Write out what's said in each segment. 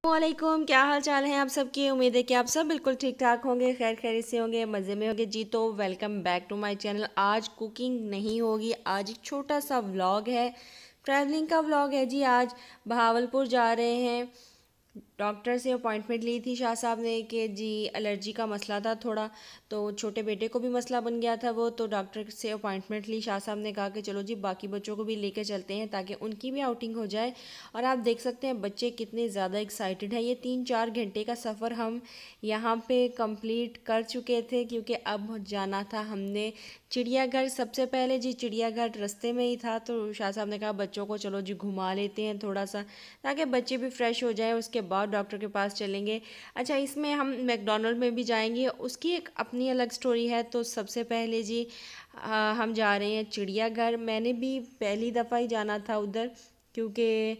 वालेकुम, क्या हाल चाल है आप सबकी। उम्मीद है कि आप सब बिल्कुल ठीक ठाक होंगे, खैर खैरियत से होंगे, मज़े में होंगे जी। तो welcome back to my channel. आज कुकिंग नहीं होगी, आज एक छोटा सा व्लॉग है, ट्रैवलिंग का व्लॉग है जी। आज बहावलपुर जा रहे हैं। डॉक्टर से अपॉइंटमेंट ली थी शाह साहब ने कि जी एलर्जी का मसला था थोड़ा, तो छोटे बेटे को भी मसला बन गया था वो, तो डॉक्टर से अपॉइंटमेंट ली। शाह साहब ने कहा कि चलो जी बाकी बच्चों को भी लेकर चलते हैं ताकि उनकी भी आउटिंग हो जाए। और आप देख सकते हैं बच्चे कितने ज़्यादा एक्साइटेड हैं। ये 3-4 घंटे का सफ़र हम यहाँ पे कंप्लीट कर चुके थे, क्योंकि अब जाना था हमने चिड़ियाघर। सबसे पहले जी चिड़ियाघर रास्ते में ही था, तो शाह साहब ने कहा बच्चों को चलो जी घुमा लेते हैं थोड़ा सा, ताकि बच्चे भी फ्रेश हो जाएं, उसके बाद डॉक्टर के पास चलेंगे। अच्छा, इसमें हम मैकडॉनल्ड में भी जाएंगे, उसकी एक अपनी अलग स्टोरी है। तो सबसे पहले जी हम जा रहे हैं चिड़ियाघर। मैंने भी पहली दफ़ा ही जाना था उधर, क्योंकि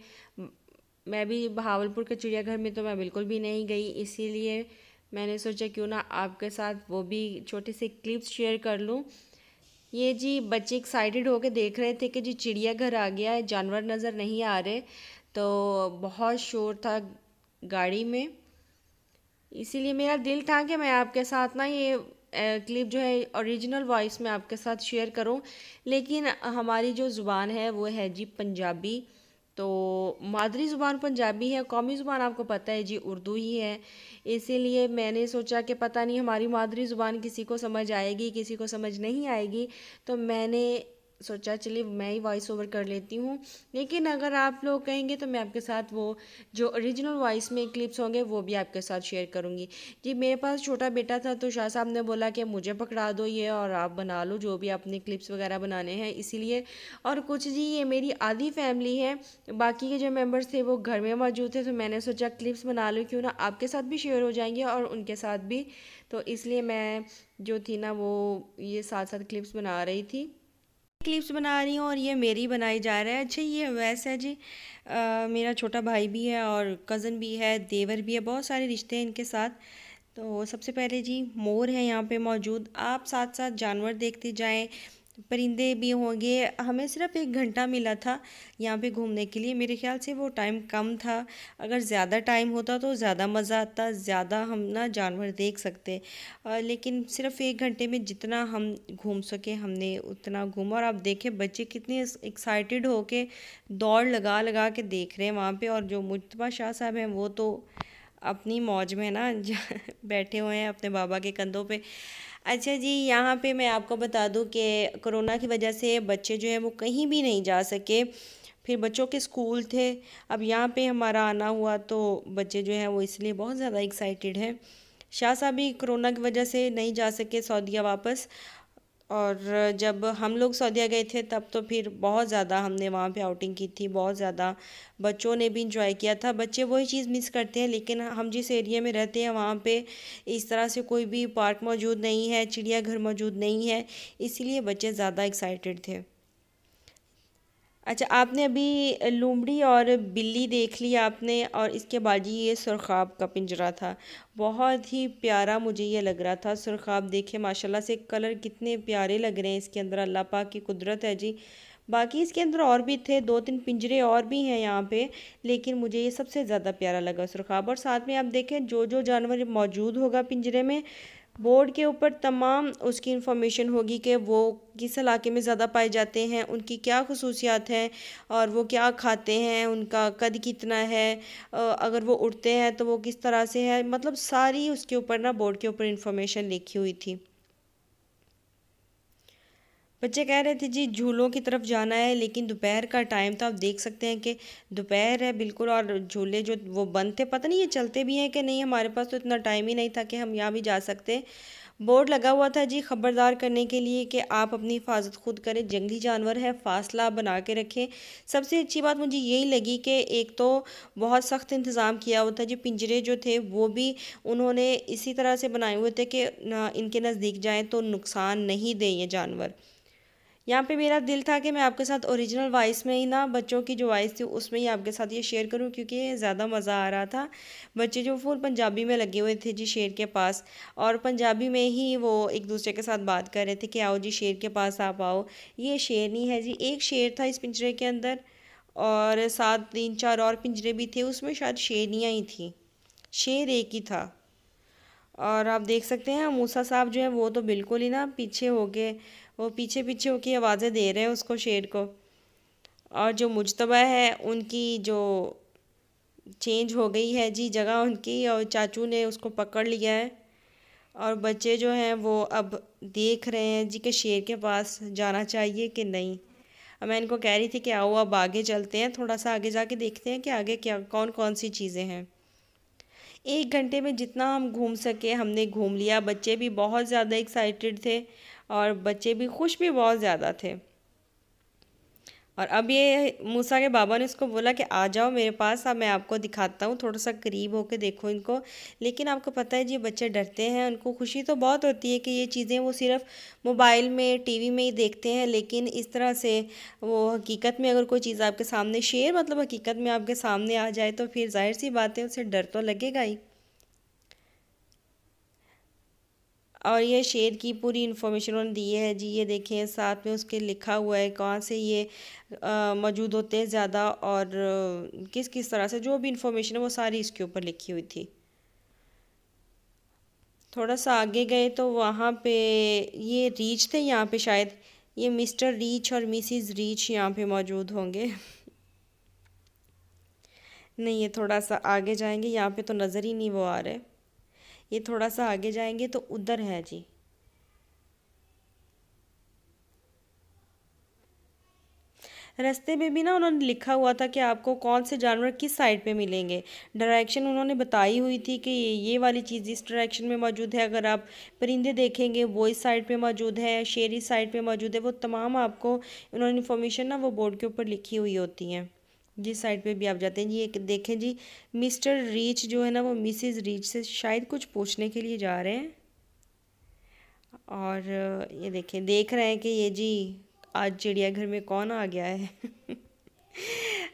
मैं भी बहावलपुर के चिड़ियाघर में तो मैं बिल्कुल भी नहीं गई, इसीलिए मैंने सोचा क्यों ना आपके साथ वो भी छोटे से क्लिप्स शेयर कर लूँ। ये जी बच्चे एक्साइटेड होके देख रहे थे कि जी चिड़ियाघर आ गया है, जानवर नज़र नहीं आ रहे, तो बहुत शोर था गाड़ी में। इसीलिए मेरा दिल था कि मैं आपके साथ ना ये क्लिप जो है ओरिजिनल वॉइस में आपके साथ शेयर करूं, लेकिन हमारी जो ज़ुबान है वो है जी पंजाबी। तो मादरी ज़ुबान पंजाबी है, कौमी ज़ुबान आपको पता है जी उर्दू ही है। इसीलिए मैंने सोचा कि पता नहीं हमारी मादरी ज़ुबान किसी को समझ आएगी किसी को समझ नहीं आएगी, तो मैंने सोचा चलिए मैं ही वॉइस ओवर कर लेती हूँ। लेकिन अगर आप लोग कहेंगे तो मैं आपके साथ वो जो ओरिजिनल वॉइस में क्लिप्स होंगे वो भी आपके साथ शेयर करूँगी जी। मेरे पास छोटा बेटा था, तो शाह साहब ने बोला कि मुझे पकड़ा दो ये और आप बना लो जो भी अपने क्लिप्स वगैरह बनाने हैं, इसीलिए। और कुछ जी ये मेरी आधी फैमिली है, बाकी के जो मेंबर्स थे वो घर में मौजूद थे, तो मैंने सोचा क्लिप्स बना लूँ, क्यों ना आपके साथ भी शेयर हो जाएंगे और उनके साथ भी। तो इसलिए मैं जो थी ना वो ये साथ साथ क्लिप्स बना रही थी, क्लिप्स बना रही हूँ और ये मेरी बनाई जा रहा है। अच्छा, ये वैसे है जी मेरा छोटा भाई भी है और कज़न भी है, देवर भी है, बहुत सारे रिश्ते हैं इनके साथ। तो सबसे पहले जी मोर है यहाँ पे मौजूद, आप साथ साथ जानवर देखते जाएं, परिंदे भी होंगे। हमें सिर्फ 1 घंटा मिला था यहाँ पे घूमने के लिए, मेरे ख्याल से वो टाइम कम था। अगर ज़्यादा टाइम होता तो ज़्यादा मज़ा आता, ज़्यादा हम ना जानवर देख सकते। लेकिन सिर्फ 1 घंटे में जितना हम घूम सके हमने उतना घूमा। और आप देखें बच्चे कितने एक्साइटेड होके दौड़ लगा लगा के देख रहे हैं वहाँ पे। और जो मुज्तबा शाह साहब हैं वो तो अपनी मौज में ना बैठे हुए हैं अपने बाबा के कंधों पे। अच्छा जी, यहाँ पे मैं आपको बता दूँ कि कोरोना की वजह से बच्चे जो हैं वो कहीं भी नहीं जा सके, फिर बच्चों के स्कूल थे। अब यहाँ पे हमारा आना हुआ तो बच्चे जो हैं वो इसलिए बहुत ज़्यादा एक्साइटेड हैं। शाह साहब भी कोरोना की वजह से नहीं जा सके सऊदीया वापस। और जब हम लोग सऊदीया गए थे तब तो फिर बहुत ज़्यादा हमने वहाँ पे आउटिंग की थी, बहुत ज़्यादा बच्चों ने भी इंजॉय किया था। बच्चे वही चीज़ मिस करते हैं, लेकिन हम जिस एरिया में रहते हैं वहाँ पे इस तरह से कोई भी पार्क मौजूद नहीं है, चिड़ियाघर मौजूद नहीं है, इसीलिए बच्चे ज़्यादा एक्साइटेड थे। अच्छा, आपने अभी लोमड़ी और बिल्ली देख ली आपने, और इसके बाद ही ये सुरखाब का पिंजरा था, बहुत ही प्यारा मुझे ये लग रहा था। सुरखाब देखे माशाल्लाह से कलर कितने प्यारे लग रहे हैं इसके अंदर, अल्लाह पाक की कुदरत है जी। बाकी इसके अंदर और भी थे 2-3 पिंजरे और भी हैं यहाँ पे, लेकिन मुझे ये सबसे ज़्यादा प्यारा लगा सुरखाब। और साथ में आप देखें जो जो जानवर मौजूद होगा पिंजरे में, बोर्ड के ऊपर तमाम उसकी इन्फॉर्मेशन होगी कि वो किस इलाके में ज़्यादा पाए जाते हैं, उनकी क्या खसूसियात हैं और वो क्या खाते हैं, उनका कद कितना है, अगर वो उड़ते हैं तो वो किस तरह से है, मतलब सारी उसके ऊपर ना बोर्ड के ऊपर इन्फॉर्मेशन लिखी हुई थी। बच्चे कह रहे थे जी झूलों की तरफ जाना है, लेकिन दोपहर का टाइम था, आप देख सकते हैं कि दोपहर है बिल्कुल, और झूले जो वो बंद थे, पता नहीं ये चलते भी हैं कि नहीं, हमारे पास तो इतना टाइम ही नहीं था कि हम यहाँ भी जा सकते। बोर्ड लगा हुआ था जी खबरदार करने के लिए कि आप अपनी हिफाजत खुद करें, जंगली जानवर है, फासला बना के रखें। सबसे अच्छी बात मुझे यही लगी कि एक तो बहुत सख्त इंतज़ाम किया हुआ था जी, पिंजरे जो थे वो भी उन्होंने इसी तरह से बनाए हुए थे कि इनके नज़दीक जाएं तो नुकसान नहीं दें ये जानवर। यहाँ पे मेरा दिल था कि मैं आपके साथ ओरिजिनल वॉइस में ही ना बच्चों की जो वॉइस थी उसमें ही आपके साथ ये शेयर करूँ, क्योंकि ये ज़्यादा मज़ा आ रहा था। बच्चे जो फुल पंजाबी में लगे हुए थे जी शेर के पास, और पंजाबी में ही वो एक दूसरे के साथ बात कर रहे थे कि आओ जी शेर के पास आप आओ। ये शेरनी है जी, एक शेर था इस पिंजरे के अंदर, और साथ 3-4 और पिंजरे भी थे, उसमें शायद शेरनियाँ ही थी, शेर एक ही था। और आप देख सकते हैं मूसा साहब जो है वो तो बिल्कुल ही ना पीछे हो गए, वो पीछे पीछे होके आवाज़ें दे रहे हैं उसको, शेर को। और जो मुजतबा है उनकी जो चेंज हो गई है जी जगह उनकी, और चाचू ने उसको पकड़ लिया है। और बच्चे जो हैं वो अब देख रहे हैं जी कि शेर के पास जाना चाहिए कि नहीं। अब मैं इनको कह रही थी कि आओ अब आगे चलते हैं, थोड़ा सा आगे जाके देखते हैं कि आगे क्या कौन कौन सी चीज़ें हैं। 1 घंटे में जितना हम घूम सके हमने घूम लिया। बच्चे भी बहुत ज़्यादा एक्साइटेड थे और बच्चे भी खुश भी बहुत ज़्यादा थे। और अब ये मूसा के बाबा ने उसको बोला कि आ जाओ मेरे पास, अब मैं आपको दिखाता हूँ, थोड़ा सा करीब होके देखो इनको। लेकिन आपको पता है जी बच्चे डरते हैं, उनको खुशी तो बहुत होती है कि ये चीज़ें वो सिर्फ मोबाइल में टीवी में ही देखते हैं, लेकिन इस तरह से वो हकीकत में अगर कोई चीज़ आपके सामने, शेर मतलब हकीकत में आपके सामने आ जाए तो फिर जाहिर सी बात है उसे डर तो लगेगा ही। और ये शेर की पूरी इन्फॉर्मेशन उन्होंने दी है जी, ये देखें साथ में उसके लिखा हुआ है कहाँ से ये मौजूद होते हैं ज़्यादा, और किस किस तरह से जो भी इन्फॉर्मेशन है वो सारी इसके ऊपर लिखी हुई थी। थोड़ा सा आगे गए तो वहाँ पे ये रीच थे, यहाँ पे शायद ये मिस्टर रीच और मिसिस रीच यहाँ पे मौजूद होंगे। नहीं, ये थोड़ा सा आगे जाएंगे, यहाँ पे तो नज़र ही नहीं वो आ रहे। ये थोड़ा सा आगे जाएंगे तो उधर है जी। रास्ते में भी ना उन्होंने लिखा हुआ था कि आपको कौन से जानवर किस साइड पे मिलेंगे। डायरेक्शन उन्होंने बताई हुई थी कि ये वाली चीज़ इस डायरेक्शन में मौजूद है, अगर आप परिंदे देखेंगे वो इस साइड पे मौजूद है, शेर इस साइड पे मौजूद है। वो तमाम आपको उन्होंने इन्फॉर्मेशन ना वो बोर्ड के ऊपर लिखी हुई होती हैं जिस साइड पे भी आप जाते हैं जी। ये देखें जी, मिस्टर रीच जो है ना वो मिसिज रीच से शायद कुछ पूछने के लिए जा रहे हैं। और ये देखें, देख रहे हैं कि ये जी आज चिड़ियाघर में कौन आ गया है।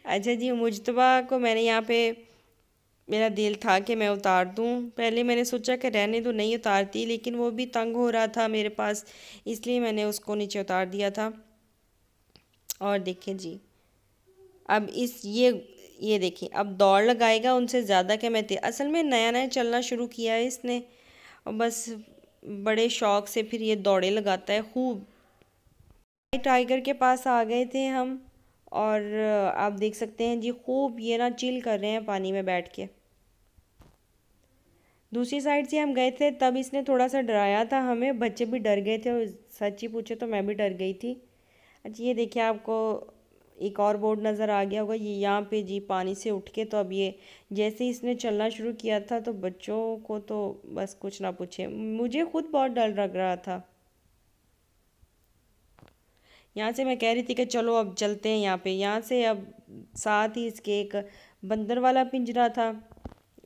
अच्छा जी, मुजतबा को मैंने यहाँ पे, मेरा दिल था कि मैं उतार दूँ, पहले मैंने सोचा कि रहने दो नहीं उतारती, लेकिन वो भी तंग हो रहा था मेरे पास, इसलिए मैंने उसको नीचे उतार दिया था। और देखें जी, अब इस ये देखिए अब दौड़ लगाएगा उनसे ज़्यादा कि मैं असल में नया नया चलना शुरू किया है इसने, और बस बड़े शौक से फिर ये दौड़े लगाता है खूब। टाइगर के पास आ गए थे हम, और आप देख सकते हैं जी खूब ये ना चिल कर रहे हैं पानी में बैठ के। दूसरी साइड से हम गए थे तब इसने थोड़ा सा डराया था हमें, बच्चे भी डर गए थे और सच ही पूछे तो मैं भी डर गई थी। अच्छा ये देखिए, आपको एक और बोर्ड नज़र आ गया होगा, ये यहाँ पे जी पानी से उठ के, तो अब ये जैसे ही इसने चलना शुरू किया था तो बच्चों को तो बस कुछ ना पूछे, मुझे खुद बहुत डर लग रहा था। यहाँ से मैं कह रही थी कि चलो अब चलते हैं यहाँ पे, यहाँ से अब साथ ही इसके एक बंदर वाला पिंजरा था,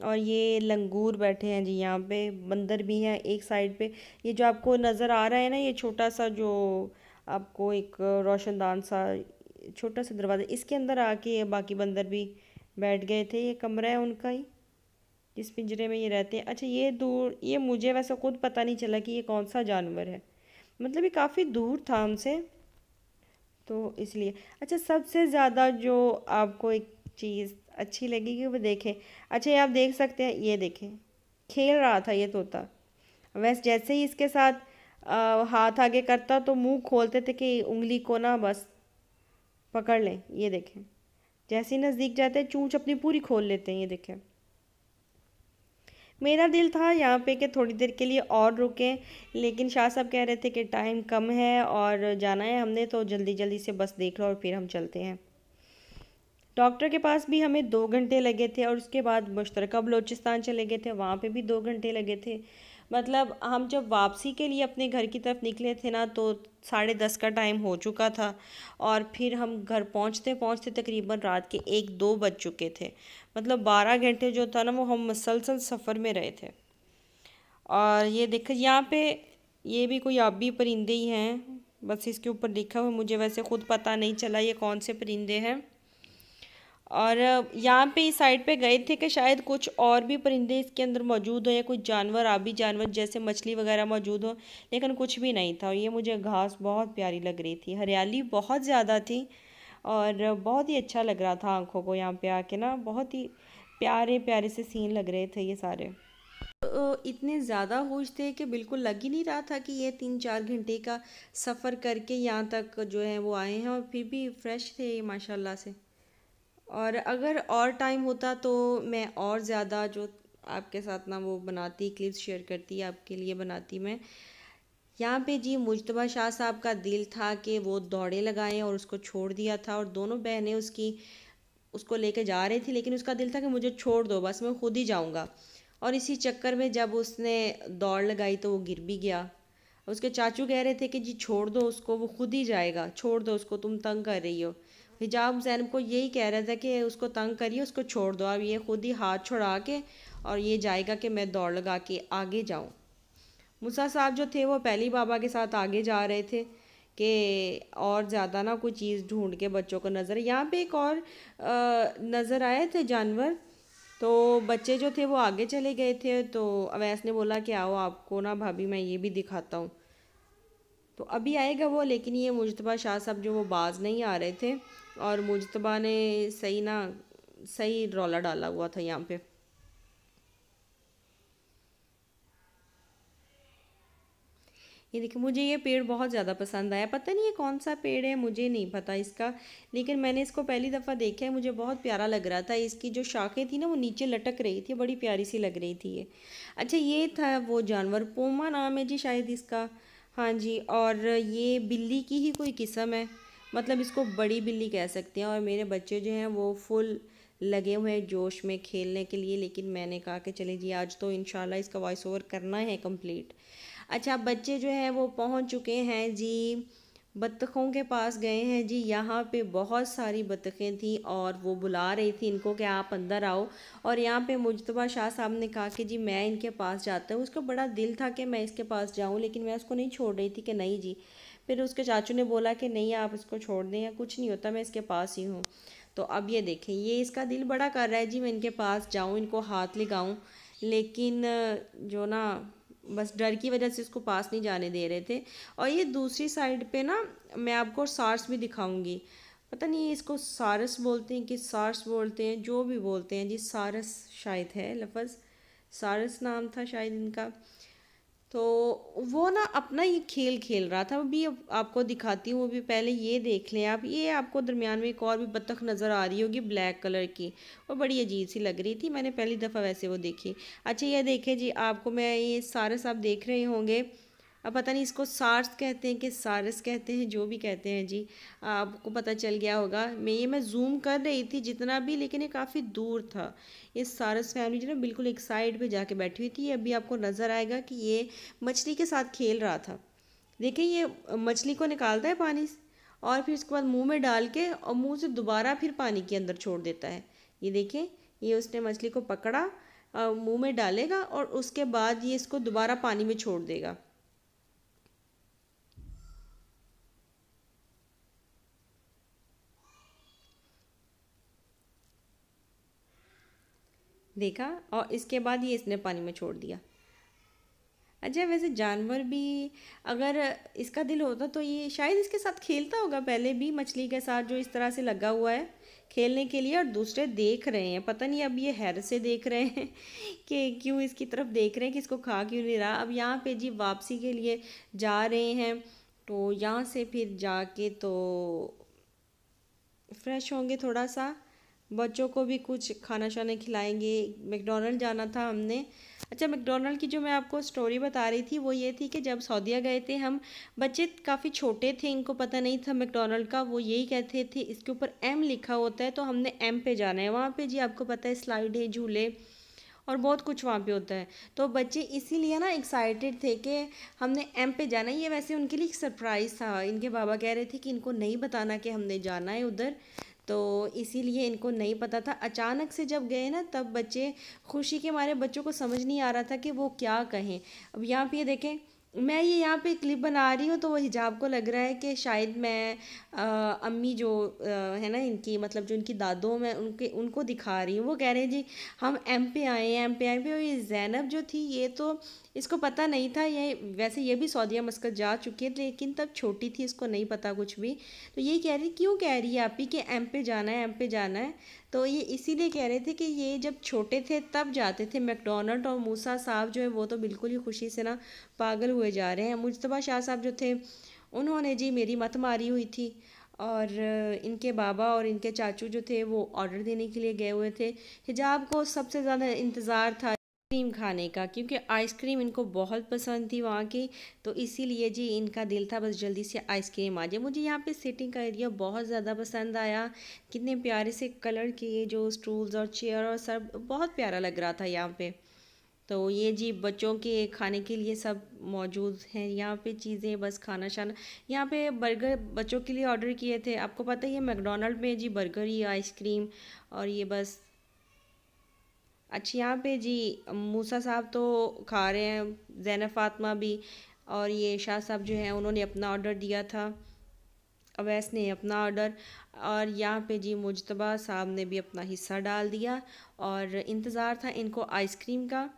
और ये लंगूर बैठे हैं जी, यहाँ पे बंदर भी हैं एक साइड पे। ये जो आपको नज़र आ रहा है ना, ये छोटा सा जो आपको एक रोशनदान सा छोटा सा दरवाज़ा, इसके अंदर आके ये बाकी बंदर भी बैठ गए थे। ये कमरा है उनका ही जिस पिंजरे में ये रहते हैं। अच्छा ये दूर, ये मुझे वैसे खुद पता नहीं चला कि ये कौन सा जानवर है, मतलब ये काफ़ी दूर था हमसे, तो इसलिए। अच्छा सबसे ज़्यादा जो आपको एक चीज़ अच्छी लगेगी वो देखें, अच्छा ये आप देख सकते हैं, ये देखें खेल रहा था ये तोता। वैसे जैसे ही इसके साथ हाथ आगे करता तो मुंह खोलते थे कि उंगली को ना बस पकड़ लें। ये देखें जैसे ही नज़दीक जाते हैं चूंच अपनी पूरी खोल लेते हैं। ये देखें, मेरा दिल था यहाँ पे कि थोड़ी देर के लिए और रुकें, लेकिन शाह साहब कह रहे थे कि टाइम कम है और जाना है हमने, तो जल्दी जल्दी से बस देख लो और फिर हम चलते हैं। डॉक्टर के पास भी हमें 2 घंटे लगे थे, और उसके बाद मुश्तरका बलोचिस्तान चले गए थे, वहाँ पे भी 2 घंटे लगे थे। मतलब हम जब वापसी के लिए अपने घर की तरफ निकले थे ना, तो 10:30 का टाइम हो चुका था, और फिर हम घर पहुँचते पहुँचते तकरीबन रात के 1-2 बज चुके थे। मतलब 12 घंटे जो था ना वो हम मुसलसल सफ़र में रहे थे। और ये देखो यहाँ पे, ये भी कोई आबी परिंदे ही हैं, बस इसके ऊपर लिखा हुआ, मुझे वैसे ख़ुद पता नहीं चला ये कौन से परिंदे हैं। और यहाँ पे इस साइड पे गए थे कि शायद कुछ और भी परिंदे इसके अंदर मौजूद हो, या कुछ जानवर, आबी जानवर जैसे मछली वगैरह मौजूद हो, लेकिन कुछ भी नहीं था। ये मुझे घास बहुत प्यारी लग रही थी, हरियाली बहुत ज़्यादा थी, और बहुत ही अच्छा लग रहा था आंखों को यहाँ पे आके ना, बहुत ही प्यारे प्यारे से सीन लग रहे थे ये सारे। इतने ज़्यादा खुश थे कि बिल्कुल लग ही नहीं रहा था कि ये 3-4 घंटे का सफ़र करके यहाँ तक जो है वो आए हैं, और फिर भी फ्रेश थे माशाल्लाह से। और अगर और टाइम होता तो मैं और ज़्यादा जो आपके साथ ना वो बनाती, क्लिप्स शेयर करती, आपके लिए बनाती मैं। यहाँ पे जी मुज्तबा शाह साहब का दिल था कि वो दौड़े लगाएं और उसको छोड़ दिया था, और दोनों बहनें उसको लेके जा रही थी, लेकिन उसका दिल था कि मुझे छोड़ दो, बस मैं खुद ही जाऊँगा। और इसी चक्कर में जब उसने दौड़ लगाई तो वो गिर भी गया। उसके चाचू कह रहे थे कि जी छोड़ दो उसको, वो खुद ही जाएगा, छोड़ दो उसको, तुम तंग कर रही हो। हिजाब ज़ैनब को यही कह रहा था कि उसको तंग करिए, उसको छोड़ दो। अब ये खुद ही हाथ छुड़ा के और ये जाएगा कि मैं दौड़ लगा के आगे जाऊँ। मूसा साहब जो थे वो पहली बाबा के साथ आगे जा रहे थे कि और ज़्यादा ना कोई चीज़ ढूंढ के बच्चों को नज़र। यहाँ पे एक और नज़र आए थे जानवर, तो बच्चे जो थे वो आगे चले गए थे, तो अवैस ने बोला कि आओ आपको ना भाभी मैं ये भी दिखाता हूँ। तो अभी आएगा वो, लेकिन ये मुज्तबा शाह साहब जो वो बाज नहीं आ रहे थे, और मुज्तबा ने सही रौला डाला हुआ था यहाँ पे। ये देखिए, मुझे ये पेड़ बहुत ज़्यादा पसंद आया। पता नहीं ये कौन सा पेड़ है, मुझे नहीं पता इसका, लेकिन मैंने इसको पहली दफ़ा देखा है, मुझे बहुत प्यारा लग रहा था। इसकी जो शाखें थी ना वो नीचे लटक रही थी, बड़ी प्यारी सी लग रही थी ये। अच्छा, ये था वो जानवर, पूमा नाम है जी शायद इसका। हाँ जी, और ये बिल्ली की ही कोई किस्म है, मतलब इसको बड़ी बिल्ली कह सकते हैं। और मेरे बच्चे जो हैं वो फुल लगे हुए हैं जोश में खेलने के लिए, लेकिन मैंने कहा कि चले जी आज तो इंशाल्लाह इसका वॉइस ओवर करना है कंप्लीट। अच्छा, बच्चे जो हैं वो पहुंच चुके हैं जी, बत्तखों के पास गए हैं जी। यहाँ पे बहुत सारी बत्तखें थी और वो बुला रही थी इनको कि आप अंदर आओ। और यहाँ पे मुज्तबा शाह साहब ने कहा कि जी मैं इनके पास जाता हूँ। उसका बड़ा दिल था कि मैं इसके पास जाऊँ, लेकिन मैं उसको नहीं छोड़ रही थी कि नहीं जी। फिर उसके चाचू ने बोला कि नहीं आप इसको छोड़ दें, या कुछ नहीं होता, मैं इसके पास ही हूँ। तो अब ये देखें, ये इसका दिल बड़ा कर रहा है जी मैं इनके पास जाऊँ, इनको हाथ लगाऊँ, लेकिन जो ना बस डर की वजह से उसको पास नहीं जाने दे रहे थे। और ये दूसरी साइड पे ना मैं आपको सार्स भी दिखाऊंगी। पता नहीं इसको सारस बोलते हैं कि सार्स बोलते हैं, जो भी बोलते हैं जी, सारस शायद है लफ्ज़, सारस नाम था शायद इनका। तो वो ना अपना ये खेल खेल रहा था। अभी आपको दिखाती हूँ, अभी पहले ये देख लें आप। ये आपको दरमियान में एक और भी बत्तख नज़र आ रही होगी ब्लैक कलर की, और बड़ी अजीब सी लग रही थी, मैंने पहली दफ़ा वैसे वो देखी। अच्छा, ये देखें जी, आपको मैं ये सारस आप देख रहे होंगे। अब पता नहीं इसको सार्स कहते हैं कि सारस कहते हैं, जो भी कहते हैं जी, आपको पता चल गया होगा। मैं जूम कर रही थी जितना भी, लेकिन ये काफ़ी दूर था। ये सारस फैमिली जो ना बिल्कुल एक साइड पे जाके बैठी हुई थी। अभी आपको नज़र आएगा कि ये मछली के साथ खेल रहा था। देखिए, ये मछली को निकालता है पानी से, और फिर उसके बाद मुंह में डाल के और मुंह से दोबारा फिर पानी के अंदर छोड़ देता है। ये देखें, ये उसने मछली को पकड़ा, मुंह में डालेगा और उसके बाद ये इसको दोबारा पानी में छोड़ देगा। देखा, और इसके बाद ये इसने पानी में छोड़ दिया। अच्छा, वैसे जानवर भी अगर इसका दिल होता तो ये शायद इसके साथ खेलता होगा पहले भी, मछली के साथ जो इस तरह से लगा हुआ है खेलने के लिए। और दूसरे देख रहे हैं, पता नहीं अब ये हैरत से देख रहे हैं कि क्यों इसकी तरफ देख रहे हैं कि इसको खा क्यों नहीं रहा। अब यहाँ पे जी वापसी के लिए जा रहे हैं, तो यहाँ से फिर जाके तो फ्रेश होंगे थोड़ा सा, बच्चों को भी कुछ खाना शाना खिलाएंगे। मैकडोनल्ड जाना था हमने। अच्छा, मैकडोनल्ड की जो मैं आपको स्टोरी बता रही थी वो ये थी कि जब सऊदीया गए थे हम, बच्चे काफ़ी छोटे थे, इनको पता नहीं था मैकडोनल्ड का। वो यही कहते थे इसके ऊपर एम लिखा होता है, तो हमने एम पे जाना है। वहाँ पे जी आपको पता है स्लाइड है, झूले और बहुत कुछ वहाँ पे होता है। तो बच्चे इसीलिए ना एक्साइटेड थे कि हमने एम पे जाना है। ये वैसे उनके लिए एक सरप्राइज़ था, इनके बाबा कह रहे थे कि इनको नहीं बताना कि हमने जाना है उधर, तो इसीलिए इनको नहीं पता था। अचानक से जब गए ना, तब बच्चे खुशी के मारे, बच्चों को समझ नहीं आ रहा था कि वो क्या कहें। अब यहाँ पे ये देखें, मैं ये यहाँ पे क्लिप बना रही हूँ तो वो हिजाब को लग रहा है कि शायद मैं अम्मी जो है ना इनकी, मतलब जो इनकी दादो, मैं उनको दिखा रही हूँ। वो कह रहे हैं जी हम एम पे आए हैं, एम पे आए पे। और ये ज़ैनब जो थी ये तो, इसको पता नहीं था। ये वैसे ये भी सऊदीया मस्कत जा चुकी है लेकिन तब छोटी थी, इसको नहीं पता कुछ भी। तो ये कह रही, क्यों कह रही है आप ही कि एम पे जाना है, एम पे जाना है। तो ये इसीलिए कह रहे थे कि ये जब छोटे थे तब जाते थे मैकडोनल्ड। और मूसा साहब जो है वो तो बिल्कुल ही खुशी से ना पागल हुए जा रहे हैं। मुज्तबा शाह साहब जो थे उन्होंने जी मेरी मत मारी हुई थी। और इनके बाबा और इनके चाचू जो थे वो ऑर्डर देने के लिए गए हुए थे। हिजाब को सबसे ज़्यादा इंतज़ार था आइसक्रीम खाने का, क्योंकि आइसक्रीम इनको बहुत पसंद थी वहाँ की। तो इसीलिए जी इनका दिल था बस जल्दी से आइसक्रीम आ जाए। मुझे यहाँ पे सिटिंग का एरिया बहुत ज़्यादा पसंद आया। कितने प्यारे से कलर किए जो स्टूल्स और चेयर और सब, बहुत प्यारा लग रहा था यहाँ पे। तो ये जी बच्चों के खाने के लिए सब मौजूद हैं यहाँ पे चीज़ें, बस खाना शाना। यहाँ पे बर्गर बच्चों के लिए ऑर्डर किए थे। आपको पता ही है मैकडोनल्ड में जी बर्गर ही आइसक्रीम और ये बस। अच्छा यहाँ पे जी मूसा साहब तो खा रहे हैं, ज़ैनब फातिमा भी। और ये शाह साहब जो हैं उन्होंने अपना ऑर्डर दिया था, अवैस ने अपना ऑर्डर। और यहाँ पे जी मुज्तबा साहब ने भी अपना हिस्सा डाल दिया। और इंतज़ार था इनको आइसक्रीम का।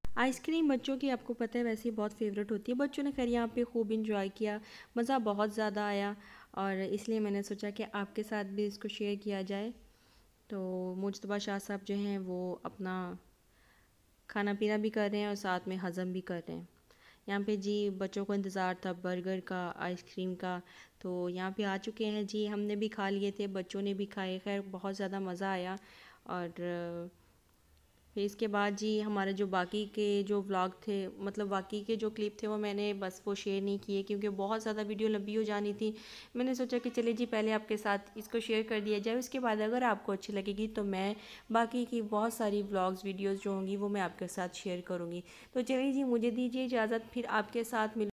आइसक्रीम बच्चों की आपको पता है वैसे ही बहुत फेवरेट होती है। बच्चों ने खैर यहाँ पे खूब इंजॉय किया, मज़ा बहुत ज़्यादा आया। और इसलिए मैंने सोचा कि आपके साथ भी इसको शेयर किया जाए। तो मुज्तबा शाह साहब जो हैं वो अपना खाना पीना भी कर रहे हैं और साथ में हज़म भी कर रहे हैं। यहाँ पे जी बच्चों को इंतज़ार था बर्गर का, आइसक्रीम का। तो यहाँ पे आ चुके हैं जी, हमने भी खा लिए थे, बच्चों ने भी खाए। खैर बहुत ज़्यादा मज़ा आया। और फिर इसके बाद जी हमारे जो बाकी के जो व्लॉग थे, मतलब बाकी के जो क्लिप थे वो मैंने बस वो शेयर नहीं किए क्योंकि बहुत ज़्यादा वीडियो लंबी हो जानी थी। मैंने सोचा कि चलिए जी पहले आपके साथ इसको शेयर कर दिया जाए, उसके बाद अगर आपको अच्छी लगेगी तो मैं बाकी की बहुत सारी व्लॉग्स वीडियोज़ जो होंगी वो मैं आपके साथ शेयर करूँगी। तो चलिए जी मुझे दीजिए इजाज़त, फिर आपके साथ मिल